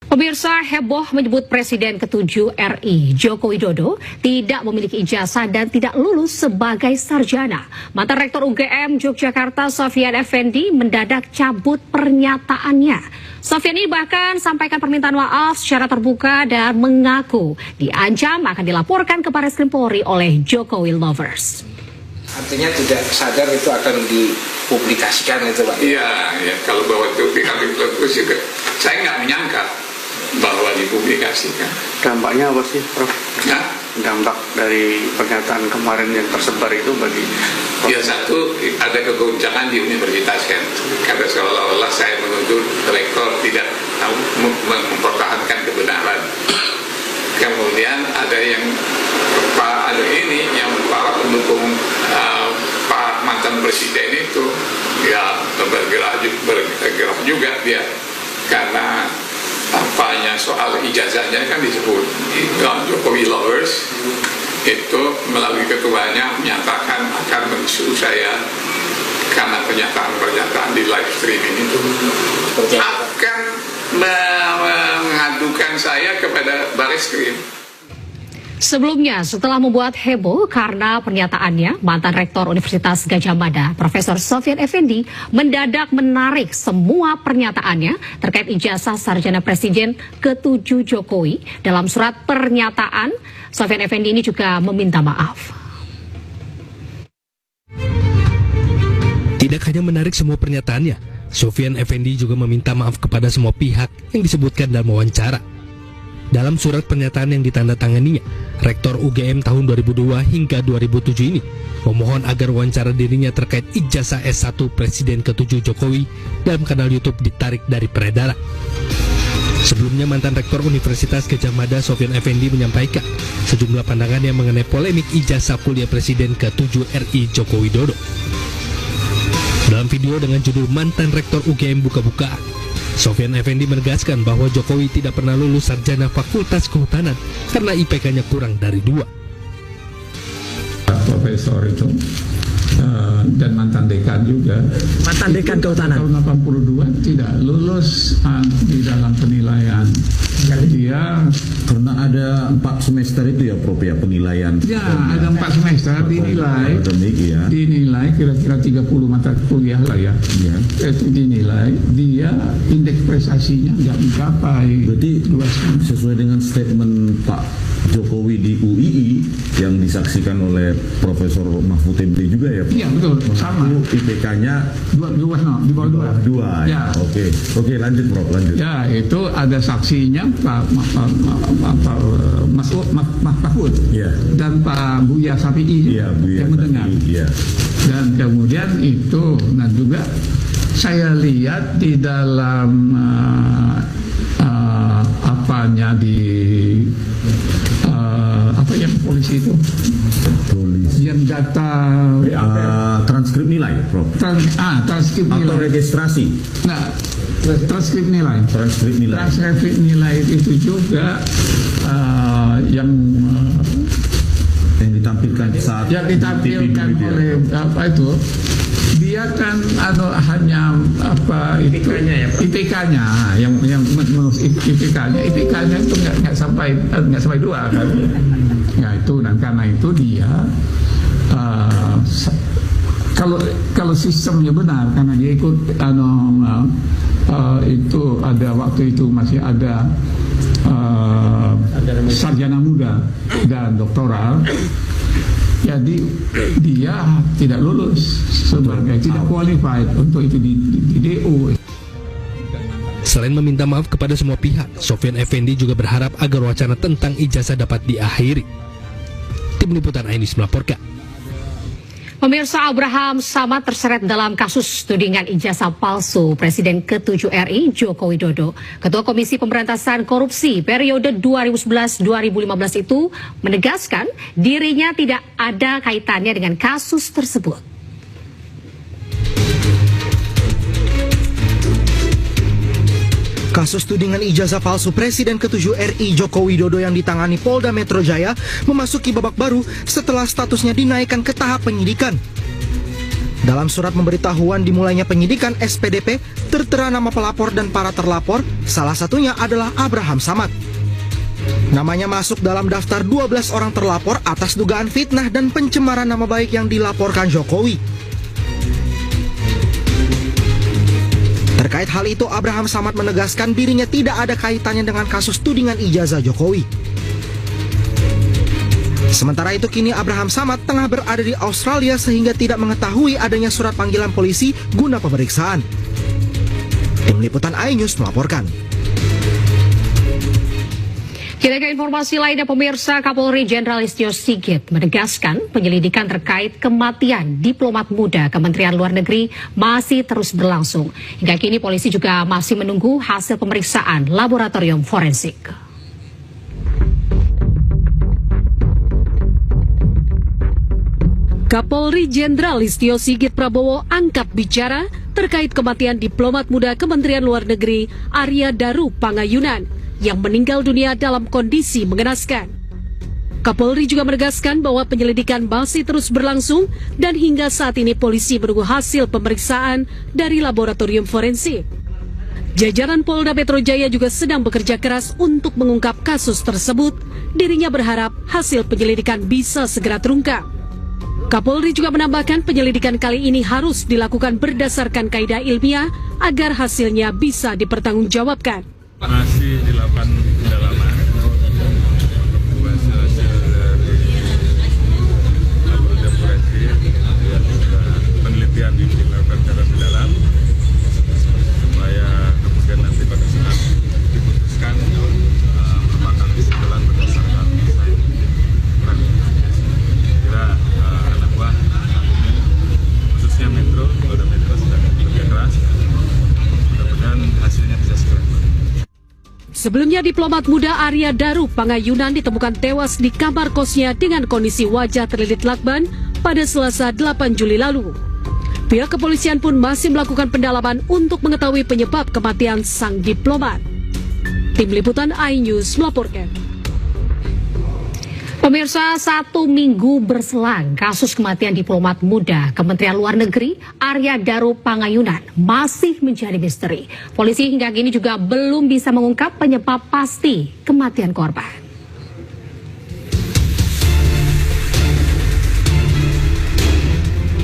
Pemirsa, heboh menyebut Presiden ke-7 RI Joko Widodo tidak memiliki ijazah dan tidak lulus sebagai sarjana. Mantan Rektor UGM Yogyakarta Sofyan Effendi mendadak cabut pernyataannya. Sofyan ini bahkan sampaikan permintaan maaf secara terbuka dan mengaku diancam akan dilaporkan ke Baris Krim Polri oleh Jokowi lovers. Artinya tidak sadar itu akan dipublikasikan itu Pak? Iya, ya, kalau bahwa itu publikasi juga, saya nggak menyangka bahwa dipublikasikan. Dampaknya apa sih, Prof? Nah, dampak dari pernyataan kemarin yang tersebar itu bagi Prof? ya satu, ada kegoncangan di universitas kan, karena seolah-olah saya menuduh rektor tidak mempertahankan kebenaran. Kemudian ada yang Pak para pendukung Pak mantan presiden itu ya bergerak juga dia, karena apanya soal ijazahnya kan disebut Jokowi lovers itu melalui ketuanya menyatakan akan mensuruh saya karena pernyataan di live streaming itu akan mengadukan saya kepada Baris Krim. Sebelumnya, setelah membuat heboh karena pernyataannya, mantan Rektor Universitas Gadjah Mada, Profesor Sofyan Effendi, mendadak menarik semua pernyataannya terkait ijazah sarjana Presiden ke-7 Jokowi. Dalam surat pernyataan, Sofyan Effendi ini juga meminta maaf. Tidak hanya menarik semua pernyataannya, Sofyan Effendi juga meminta maaf kepada semua pihak yang disebutkan dalam wawancara. Dalam surat pernyataan yang ditandatanganinya, Rektor UGM tahun 2002 hingga 2007 ini memohon agar wawancara dirinya terkait ijazah S1 Presiden ke-7 Jokowi dalam kanal YouTube ditarik dari peredaran. Sebelumnya mantan Rektor Universitas Gadjah Mada Sofyan Effendi menyampaikan sejumlah pandangannya mengenai polemik ijazah kuliah Presiden ke-7 RI Joko Widodo. Dalam video dengan judul Mantan Rektor UGM Buka-Bukaan, Sofyan Effendi menegaskan bahwa Jokowi tidak pernah lulus sarjana Fakultas Kehutanan karena IPK-nya kurang dari 2. Profesor itu dan mantan dekan juga. Mantan dekan Kehutanan. Tahun 82 tidak lulus di dalam penilaian. Dia karena ada 4 semester itu ya Prof ya penilaian. Ya, ada 4 semester dinilai. Ya. Dinilai kira-kira 30 mata kuliah lah ya. Ya. Itu dinilai dia indeks prestasinya nggak mencapai. Berarti sesuai dengan statement Pak Jokowi di UII yang disaksikan oleh Profesor Mahfud MD juga ya. Iya betul, sama. IPK-nya di bawah 2. Ya. Oke, lanjut Prof, lanjut. Ya, itu ada saksinya Pak Mahfud dan Pak Buya Safi'i yang mendengar. Dan kemudian itu, nah juga saya lihat di dalam apanya di apa yang polisi itu? Yang data transkrip nilai, Prof. Transkrip nilai. Atau registrasi. Nah, transkrip nilai. Transkrip nilai itu juga yang ditampilkan saat oleh apa itu? Dia kan hanya apa itu IPK-nya yang IPK-nya itu nggak sampai 2 kan. Ya itu, dan karena itu dia kalau sistemnya benar, karena dia ikut itu ada waktu itu masih ada sarjana muda dan doktoral. Jadi dia tidak lulus sebagai tidak qualified untuk itu di DO. Selain meminta maaf kepada semua pihak, Sofyan Effendi juga berharap agar wacana tentang ijazah dapat diakhiri. Tim Liputan Ainis melaporkan. Pemirsa, Abraham Samad terseret dalam kasus tudingan ijazah palsu Presiden ke-7 RI Joko Widodo. Ketua Komisi Pemberantasan Korupsi periode 2011-2015 itu menegaskan dirinya tidak ada kaitannya dengan kasus tersebut. Kasus tudingan ijazah palsu Presiden ke-7 RI Joko Widodo yang ditangani Polda Metro Jaya memasuki babak baru setelah statusnya dinaikkan ke tahap penyidikan. Dalam surat pemberitahuan dimulainya penyidikan SPDP, tertera nama pelapor dan para terlapor, salah satunya adalah Abraham Samad. Namanya masuk dalam daftar 12 orang terlapor atas dugaan fitnah dan pencemaran nama baik yang dilaporkan Jokowi. Terkait hal itu, Abraham Samad menegaskan dirinya tidak ada kaitannya dengan kasus tudingan ijazah Jokowi. Sementara itu kini Abraham Samad tengah berada di Australia sehingga tidak mengetahui adanya surat panggilan polisi guna pemeriksaan. Tim Liputan iNews melaporkan. Kita ke informasi lainnya, pemirsa. Kapolri Jenderal Listio Sigit menegaskan penyelidikan terkait kematian diplomat muda Kementerian Luar Negeri masih terus berlangsung. Hingga kini polisi juga masih menunggu hasil pemeriksaan laboratorium forensik. Kapolri Jenderal Listio Sigit Prabowo angkat bicara terkait kematian diplomat muda Kementerian Luar Negeri Arya Daru Pangayunan yang meninggal dunia dalam kondisi mengenaskan. Kapolri juga menegaskan bahwa penyelidikan masih terus berlangsung dan hingga saat ini polisi menunggu hasil pemeriksaan dari laboratorium forensik. Jajaran Polda Metro Jaya juga sedang bekerja keras untuk mengungkap kasus tersebut. Dirinya berharap hasil penyelidikan bisa segera terungkap. Kapolri juga menambahkan penyelidikan kali ini harus dilakukan berdasarkan kaidah ilmiah agar hasilnya bisa dipertanggungjawabkan. Masih dilakukan pendalaman hasil dari laboratorium forensik dan juga penelitian dilakukan secara mendalam supaya kemudian nanti pada saat diputuskan merupakan kesimpulan berdasarkan anak buah khususnya Metro, Polda Metro sedang bekerja keras. Mudah-mudahan hasilnya bisa segera. Sebelumnya diplomat muda Arya Daru Pangayunan ditemukan tewas di kamar kosnya dengan kondisi wajah terlilit lakban pada Selasa 8 Juli lalu. Pihak kepolisian pun masih melakukan pendalaman untuk mengetahui penyebab kematian sang diplomat. Tim Liputan iNews melaporkan. Pemirsa, 1 minggu berselang kasus kematian diplomat muda Kementerian Luar Negeri Arya Daru Pangayunan masih menjadi misteri. Polisi hingga kini juga belum bisa mengungkap penyebab pasti kematian korban.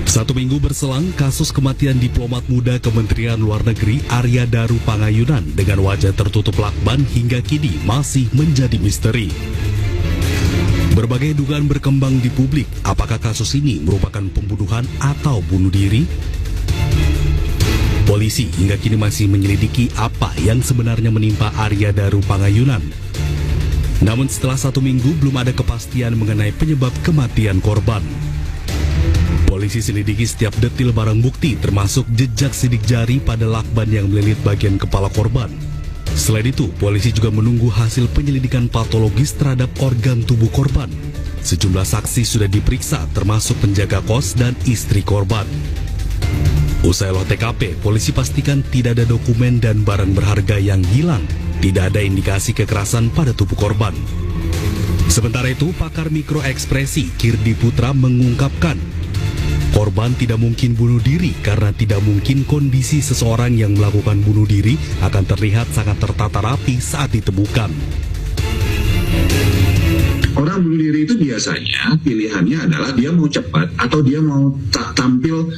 Satu minggu berselang kasus kematian diplomat muda Kementerian Luar Negeri Arya Daru Pangayunan dengan wajah tertutup lakban hingga kini masih menjadi misteri. Berbagai dugaan berkembang di publik, apakah kasus ini merupakan pembunuhan atau bunuh diri? Polisi hingga kini masih menyelidiki apa yang sebenarnya menimpa Arya Daru Pangayunan. Namun setelah 1 minggu belum ada kepastian mengenai penyebab kematian korban. Polisi selidiki setiap detil barang bukti termasuk jejak sidik jari pada lakban yang melilit bagian kepala korban. Selain itu, polisi juga menunggu hasil penyelidikan patologis terhadap organ tubuh korban. Sejumlah saksi sudah diperiksa termasuk penjaga kos dan istri korban. Usai olah TKP, polisi pastikan tidak ada dokumen dan barang berharga yang hilang. Tidak ada indikasi kekerasan pada tubuh korban. Sementara itu, pakar mikroekspresi Kirdi Putra mengungkapkan korban tidak mungkin bunuh diri karena tidak mungkin kondisi seseorang yang melakukan bunuh diri akan terlihat sangat tertata rapi saat ditemukan. Orang bunuh diri itu biasanya pilihannya adalah dia mau cepat atau dia mau tampil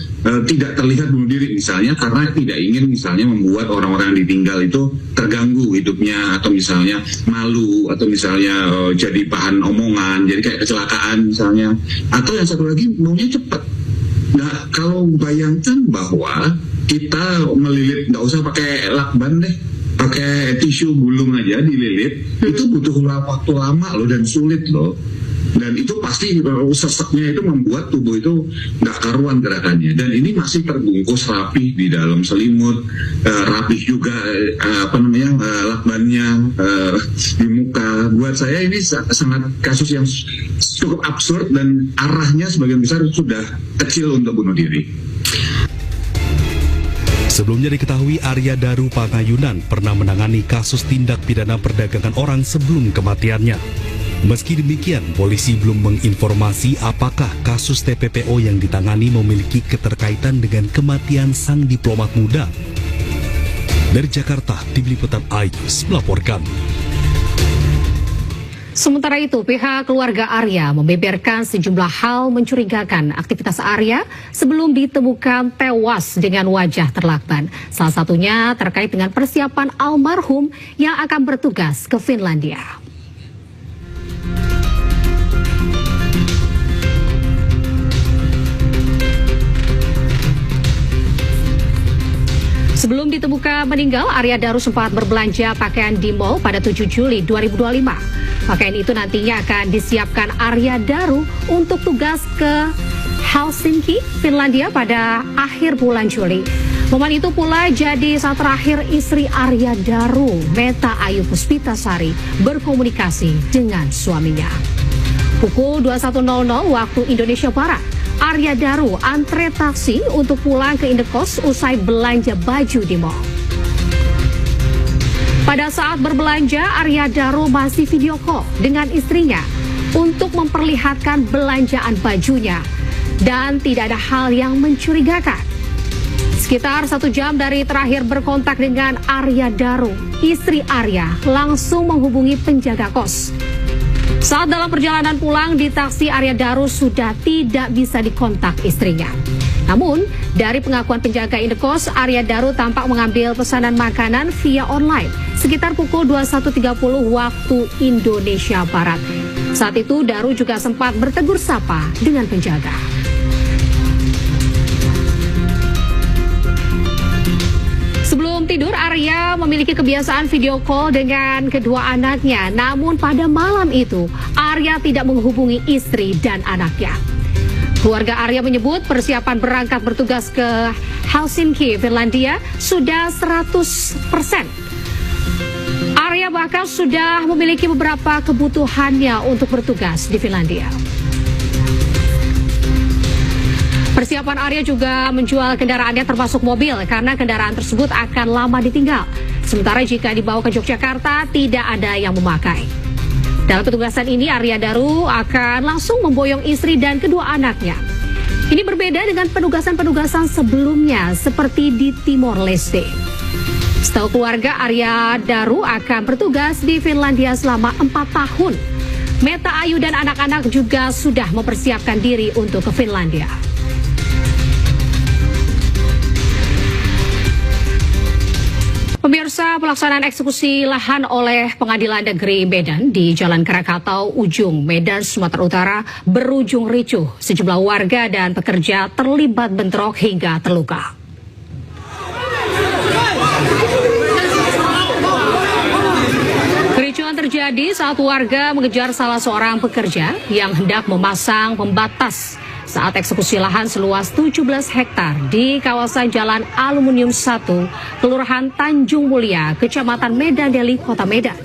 tidak terlihat bunuh diri misalnya karena tidak ingin misalnya membuat orang-orang yang ditinggal itu terganggu hidupnya atau misalnya malu atau misalnya jadi bahan omongan, jadi kayak kecelakaan misalnya, atau yang satu lagi maunya cepat. Nah, kalau bayangkan bahwa kita melilit, nggak usah pakai lakban deh, pakai tisu gulung aja dililit, itu butuh waktu lama loh dan sulit loh. Dan itu pasti seseknya itu membuat tubuh itu nggak karuan gerakannya. Dan ini masih terbungkus rapi di dalam selimut, rapih juga lakbannya di muka. Buat saya ini sangat kasus yang cukup absurd dan arahnya sebagian besar sudah kecil untuk bunuh diri. Sebelumnya diketahui Arya Daru Pangayunan pernah menangani kasus tindak pidana perdagangan orang sebelum kematiannya. Meski demikian, polisi belum menginformasi apakah kasus TPPO yang ditangani memiliki keterkaitan dengan kematian sang diplomat muda. Dari Jakarta, Tim Liputan iNews melaporkan. Sementara itu, pihak keluarga Arya membeberkan sejumlah hal mencurigakan aktivitas Arya sebelum ditemukan tewas dengan wajah terlakban. Salah satunya terkait dengan persiapan almarhum yang akan bertugas ke Finlandia. Sebelum ditemukan meninggal, Arya Daru sempat berbelanja pakaian di mall pada 7 Juli 2025. Pakaian itu nantinya akan disiapkan Arya Daru untuk tugas ke Helsinki, Finlandia pada akhir bulan Juli. Momen itu pula jadi saat terakhir istri Arya Daru, Meta Ayu Puspitasari, berkomunikasi dengan suaminya. Pukul 21.00 waktu Indonesia Barat, Arya Daru antre taksi untuk pulang ke indekos usai belanja baju di mall. Pada saat berbelanja, Arya Daru masih video call dengan istrinya untuk memperlihatkan belanjaan bajunya dan tidak ada hal yang mencurigakan. Sekitar 1 jam dari terakhir berkontak dengan Arya Daru, istri Arya langsung menghubungi penjaga kos. Saat dalam perjalanan pulang di taksi, Arya Daru sudah tidak bisa dikontak istrinya. Namun, dari pengakuan penjaga indekos, Arya Daru tampak mengambil pesanan makanan via online sekitar pukul 21.30 waktu Indonesia Barat. Saat itu, Daru juga sempat bertegur sapa dengan penjaga. Sebelum tidur, Arya memiliki kebiasaan video call dengan kedua anaknya. Namun pada malam itu, Arya tidak menghubungi istri dan anaknya. Keluarga Arya menyebut persiapan berangkat bertugas ke Helsinki, Finlandia sudah 100%. Arya bahkan sudah memiliki beberapa kebutuhannya untuk bertugas di Finlandia. Persiapan Arya juga menjual kendaraannya termasuk mobil karena kendaraan tersebut akan lama ditinggal. Sementara jika dibawa ke Yogyakarta tidak ada yang memakai. Dalam petugasan ini Arya Daru akan langsung memboyong istri dan kedua anaknya. Ini berbeda dengan penugasan-penugasan sebelumnya seperti di Timor Leste. Setahu keluarga, Arya Daru akan bertugas di Finlandia selama 4 tahun. Meta Ayu dan anak-anak juga sudah mempersiapkan diri untuk ke Finlandia. Pemirsa, pelaksanaan eksekusi lahan oleh Pengadilan Negeri Medan di Jalan Krakatau, Ujung, Medan, Sumatera Utara berujung ricuh. Sejumlah warga dan pekerja terlibat bentrok hingga terluka. Kericuhan terjadi saat warga mengejar salah seorang pekerja yang hendak memasang pembatas saat eksekusi lahan seluas 17 hektar di kawasan Jalan Aluminium 1, Kelurahan Tanjung Mulia, Kecamatan Medan Deli, Kota Medan.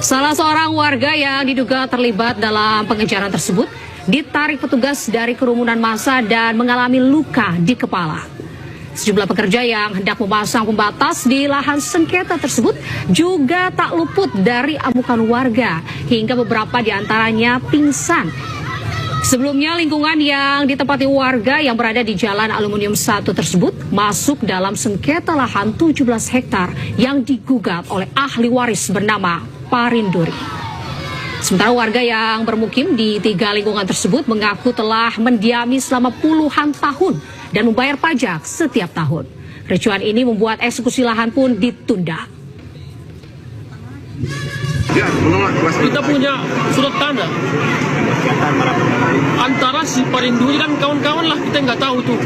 Salah seorang warga yang diduga terlibat dalam pengejaran tersebut ditarik petugas dari kerumunan massa dan mengalami luka di kepala. Sejumlah pekerja yang hendak memasang pembatas di lahan sengketa tersebut juga tak luput dari amukan warga hingga beberapa di antaranya pingsan. Sebelumnya, lingkungan yang ditempati warga yang berada di Jalan Aluminium 1 tersebut masuk dalam sengketa lahan 17 hektar yang digugat oleh ahli waris bernama Parinduri. Sementara warga yang bermukim di 3 lingkungan tersebut mengaku telah mendiami selama puluhan tahun dan membayar pajak setiap tahun. Kericuhan ini membuat eksekusi lahan pun ditunda. Kita punya surat tanda antara si Parinduri dan kawan-kawan lah, kita nggak tahu tuh.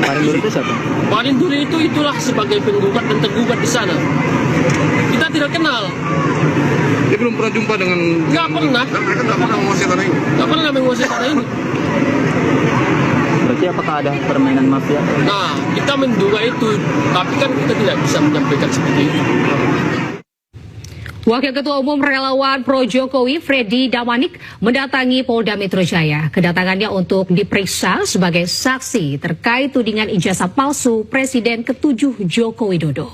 Parinduri itu siapa? Parinduri itulah sebagai penggugat dan tergugat di sana. Kita tidak kenal. Dia belum pernah jumpa dengan. Nggak pernah. Dan mereka nggak pernah menguasai tanah ini. Nggak pernah menguasai tanah ini. Berarti apakah ada permainan mafia? Nah, kita menduga itu, tapi kan kita tidak bisa menyampaikan seperti itu. Wakil Ketua Umum Relawan Pro Jokowi, Freddy Damanik, mendatangi Polda Metro Jaya. Kedatangannya untuk diperiksa sebagai saksi terkait tudingan ijazah palsu Presiden ke-7 Joko Widodo.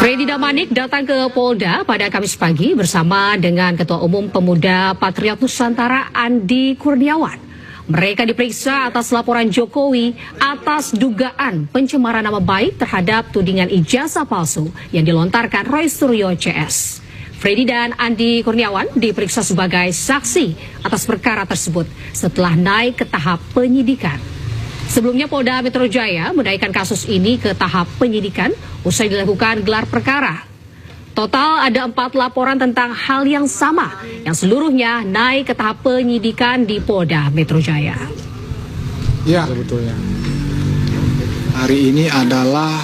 Freddy Damanik datang ke Polda pada Kamis pagi bersama dengan Ketua Umum Pemuda Patriot Nusantara Andi Kurniawan. Mereka diperiksa atas laporan Jokowi atas dugaan pencemaran nama baik terhadap tudingan ijazah palsu yang dilontarkan Roy Suryo CS. Freddy dan Andi Kurniawan diperiksa sebagai saksi atas perkara tersebut setelah naik ke tahap penyidikan. Sebelumnya Polda Metro Jaya menaikkan kasus ini ke tahap penyidikan usai dilakukan gelar perkara. Total ada 4 laporan tentang hal yang sama yang seluruhnya naik ke tahap penyidikan di Polda Metro Jaya. Ya, sebetulnya. Hari ini adalah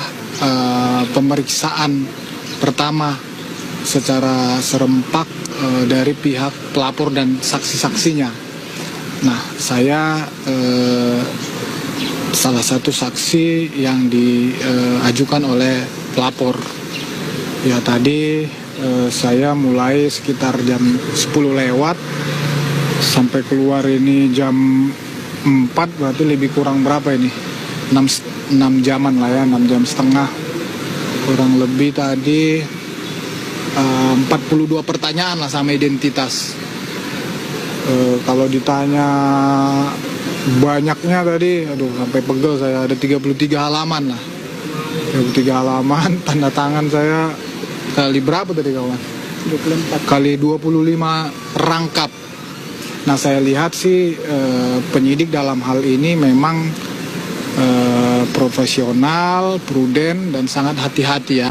pemeriksaan pertama secara serempak dari pihak pelapor dan saksi-saksinya. Nah, saya salah satu saksi yang diajukan oleh pelapor. Ya tadi saya mulai sekitar jam 10 lewat sampai keluar ini jam 4, berarti lebih kurang berapa ini? 6 jaman lah ya, 6 jam setengah. Kurang lebih tadi 42 pertanyaan lah sama identitas. Kalau ditanya banyaknya tadi, aduh sampai pegel saya, ada 33 halaman lah. 33 halaman, tanda tangan saya kali berapa tadi kawan? 24 kali 25 rangkap. Nah saya lihat sih penyidik dalam hal ini memang profesional, prudent dan sangat hati-hati ya.